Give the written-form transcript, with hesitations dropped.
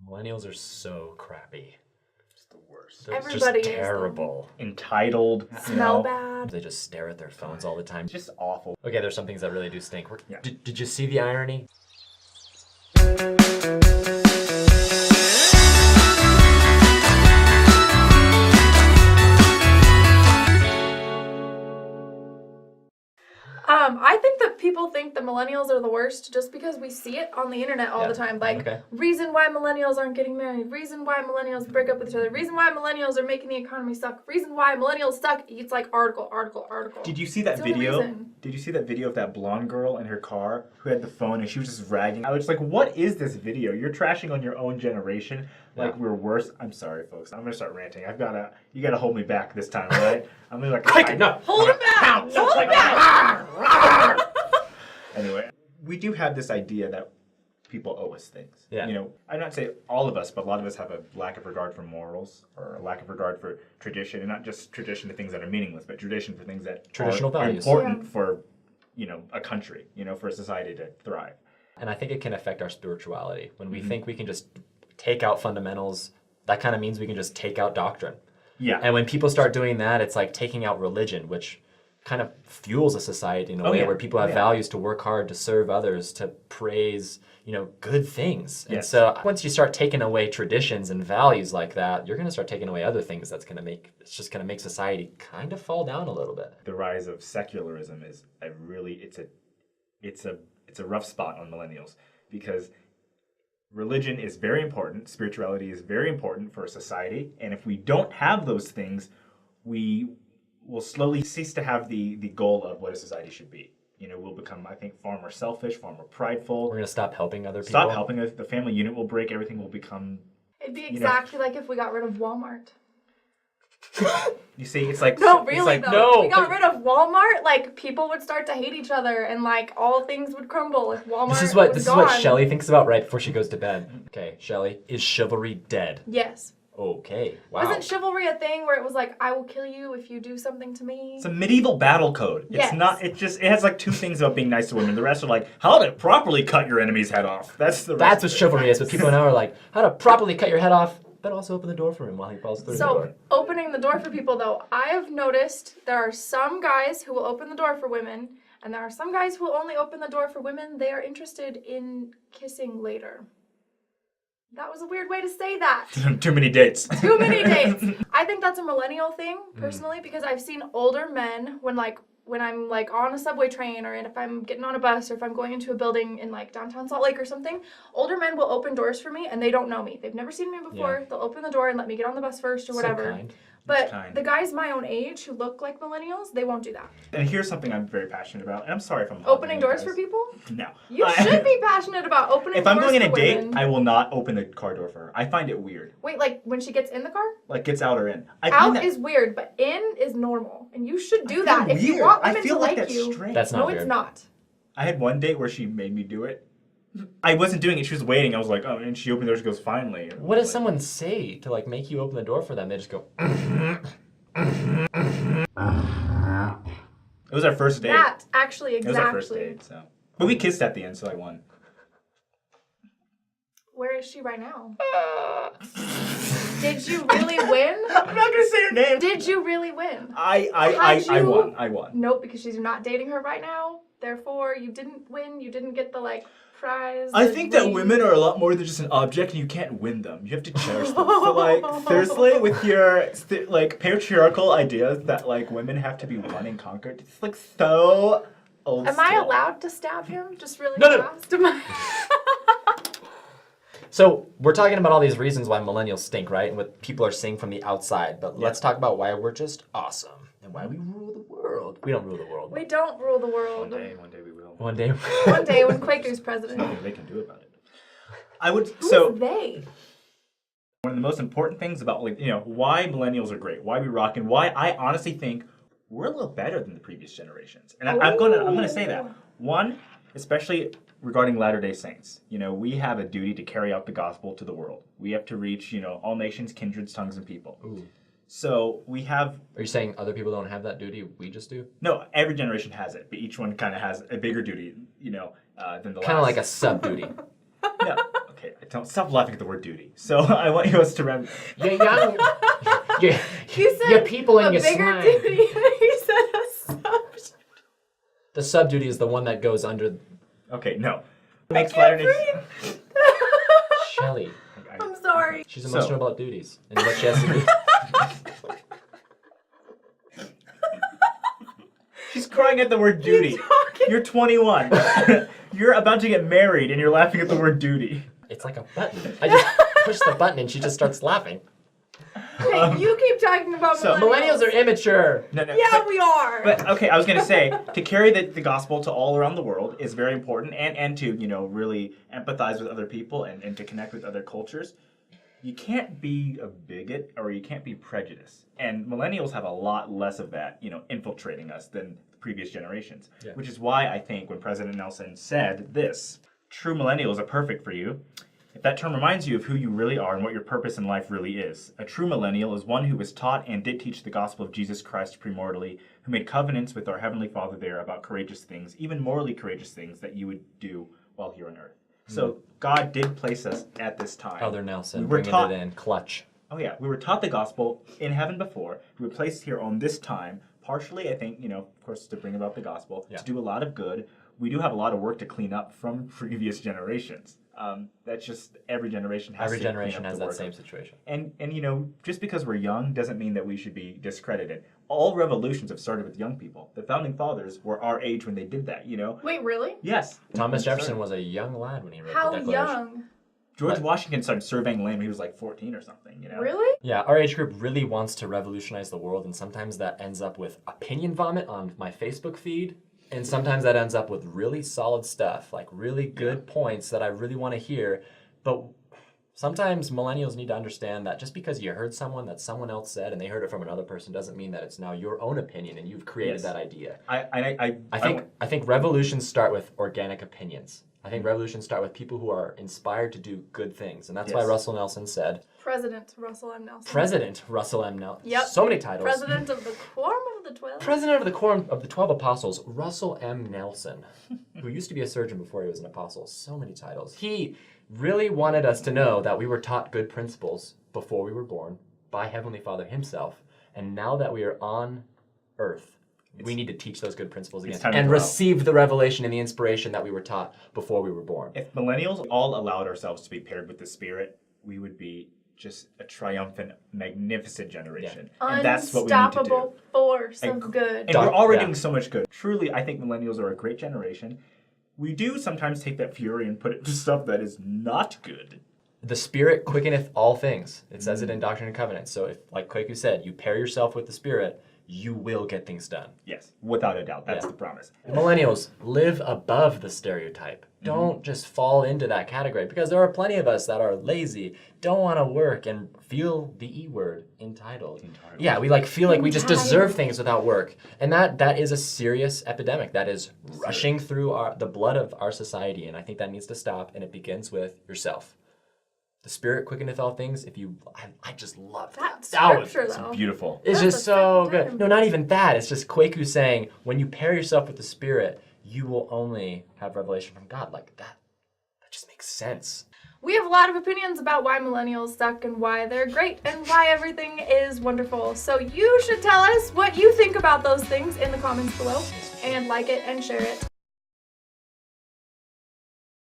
Millennials are so crappy. It's the worst. They're Everybody just is, though. terrible. Entitled. Smell bad. They just stare at their phones all the time. It's just awful. Okay, there's some things that really do stink. Yeah. Did you see the irony? I think that people think the millennials are the worst just because we see it on the internet all the time. Like, reason why millennials aren't getting married, reason why millennials break up with each other, reason why millennials are making the economy suck, reason why millennials suck. It's like article. Did you see that It's the only video? reason. Did you see that video of that blonde girl in her car who had the phone and she was just ragging? I was just like, what is this video? You're trashing on your own generation like we're worse. I'm sorry, folks. I'm gonna start ranting. You gotta hold me back this time, all right? I'm gonna be like, no, Hold him back! Hold him back! Anyway, we do have this idea that people owe us things. Yeah. You know, I'm not saying all of us, but a lot of us have a lack of regard for morals or a lack of regard for tradition, and not just tradition to things that are meaningless, but tradition for things that Traditional are values. important for, a country, for a society to thrive. And I think it can affect our spirituality. When we think we can just take out fundamentals, that kind of means we can just take out doctrine. Yeah. And when people start doing that, it's like taking out religion, which kind of fuels a society in a way where people have values to work hard, to serve others, to praise, good things. And so once you start taking away traditions and values like that, you're going to start taking away other things it's just going to make society kind of fall down a little bit. The rise of secularism is it's a rough spot on millennials because religion is very important, spirituality is very important for a society, and if we don't have those things, we will slowly cease to have the goal of what a society should be. We'll become, I think, far more selfish, far more prideful. We're going to stop helping other people. Stop helping us. The family unit will break. Everything will become... It'd be exactly like if we got rid of Walmart. You see, it's like... No, really, though. no, If we got rid of Walmart, like, people would start to hate each other, and, like, all things would crumble if Walmart This is was gone. what Shelley thinks about right before she goes to bed. Okay, Shelley, is chivalry dead? Yes. Okay, wow. Wasn't chivalry a thing where it was like, I will kill you if you do something to me? It's a medieval battle code. Yes. It's not... It has, like, two things about being nice to women. The rest are like, how to properly cut your enemy's head off. That's what chivalry is, but people now are like, how to properly cut your head off, but also open the door for him while he falls through the door. So, opening the door for people, though, I have noticed there are some guys who will open the door for women, and there are some guys who will only open the door for women they are interested in kissing later. That was a weird way to say that. Too many dates. Too many dates. I think that's a millennial thing, personally, because I've seen older men when I'm like on a subway train or if I'm getting on a bus or if I'm going into a building in like downtown Salt Lake or something, older men will open doors for me and they don't know me. They've never seen me before. They'll open the door and let me get on the bus first or whatever. So kind. But the guys my own age who look like millennials, they won't do that. And here's something I'm very passionate about, and I'm sorry if I'm Opening doors for people? No. You should be passionate about opening doors If I'm going on a for date, women. I will not open the car door for her. I find it weird. Wait, like when she gets in the car? Like gets out or in. Out is weird, but in is normal. And you should do that if you want women to like you. Strange. That's not No, weird. it's not. I had one date where she made me do it. I wasn't doing it. She was waiting. I was like, oh, and she opened the door. She goes, finally. What does someone say to like make you open the door for them? They just go. It was our first date. That, actually, It was our exactly. first date, so. But we kissed at the end, so I won. Where is she right now? Did you really win? I'm not gonna say her name. Did you really win? I won. I won. Nope, because she's not dating her right now. Therefore, you didn't win. You didn't get the, prize. I the think that ring. women are a lot more than just an object, and you can't win them. You have to cherish them. So, seriously, with your, patriarchal ideas that, women have to be won and conquered, it's, so old Am I school. allowed to stab him just really No. fast? Am I- So we're talking about all these reasons why millennials stink, right? And what people are seeing from the outside. But let's talk about why we're just awesome and why we rule the world. We don't rule the world. We don't rule the world. One day we will. One day. One day when Quaker's president. Nothing they can do about it. I would. Who's they? One of the most important things about why millennials are great, why we rock, and why I honestly think we're a little better than the previous generations. And I'm gonna say that. One, especially regarding Latter-day Saints, we have a duty to carry out the gospel to the world. We have to reach, all nations, kindreds, tongues, and people. Ooh. So we have... Are you saying other people don't have that duty? We just do? No, every generation has it, but each one kind of has a bigger duty, than the last. Kind of like a sub-duty. No, okay. Okay, don't stop laughing at the word duty. So I want you to remember. You're young. you said your people a and your bigger slime. duty. He said a sub. The subduty is the one that goes under. Okay, no. Makes Latter-day. Shelly. I'm sorry. She's emotional about duties and what she has to do. She's crying at the word duty. You're 21. You're about to get married and you're laughing at the word duty. It's like a button. I just push the button and she just starts laughing. Hey, you keep talking about so Millennials are immature. No, Yeah, we are. But okay, I was gonna say to carry the gospel to all around the world is very important, and to really empathize with other people and to connect with other cultures. You can't be a bigot or you can't be prejudiced, and millennials have a lot less of that infiltrating us than previous generations. Yeah. Which is why I think when President Nelson said this, true millennials are perfect for you. If that term reminds you of who you really are and what your purpose in life really is. A true millennial is one who was taught and did teach the gospel of Jesus Christ premortally, who made covenants with our Heavenly Father there about courageous things, even morally courageous things that you would do while here on earth. So God did place us at this time. Elder Nelson, We were bringing taught- it in, clutch. Oh yeah, we were taught the gospel in heaven before. We were placed here on this time, partially, I think, of course, to bring about the gospel, Yeah. to do a lot of good. We do have a lot of work to clean up from previous generations. That's just every generation has Every to generation clean up has the that work. same situation. And just because we're young doesn't mean that we should be discredited. All revolutions have started with young people. The founding fathers were our age when they did that. Wait, really? Yes. Thomas Jefferson was a young lad when he wrote How the Declaration. young? George Washington started surveying land when he was like 14 or something. Really? Yeah, our age group really wants to revolutionize the world, and sometimes that ends up with opinion vomit on my Facebook feed, and sometimes that ends up with really solid stuff, like really good points that I really want to hear. But sometimes millennials need to understand that just because you heard someone that someone else said and they heard it from another person doesn't mean that it's now your own opinion and you've created Yes. that idea. I I think revolutions start with organic opinions. I think revolutions start with people who are inspired to do good things, and that's why Yes. Russell Nelson said, President Russell M. Nelson. President Russell M. Nelson. Yep. So many titles. President of the Quorum of the 12. President of the Quorum of the 12 Apostles, Russell M. Nelson, who used to be a surgeon before he was an apostle. So many titles. He really wanted us to know that we were taught good principles before we were born by Heavenly Father himself. And now that we are on earth, we need to teach those good principles again time to and grow. receive the revelation and the inspiration that we were taught before we were born. If millennials all allowed ourselves to be paired with the Spirit, we would be just a triumphant, magnificent generation. And that's what we need to do. Unstoppable force of good. And we're already Yeah. doing so much good. Truly, I think millennials are a great generation. We do sometimes take that fury and put it to stuff that is not good. The Spirit quickeneth all things. It says it in Doctrine and Covenants. So if, like Kwaku said, you pair yourself with the Spirit, you will get things done. Yes, without a doubt. That's Yeah. the promise. Millennials, live above the stereotype. Don't just fall into that category, because there are plenty of us that are lazy, don't want to work, and feel the E word, entitled. Yeah, we feel like we just deserve things without work. And that is a serious epidemic that is rushing through the blood of our society, and I think that needs to stop, and it begins with yourself. The Spirit quickeneth all things. I just love that. That scripture, though. Beautiful. It's That's just the so second good. time. No, not even that. It's just Kwaku saying, when you pair yourself with the Spirit, you will only have revelation from God. Like that just makes sense. We have a lot of opinions about why millennials suck and why they're great and why everything is wonderful. So you should tell us what you think about those things in the comments below, and like it and share it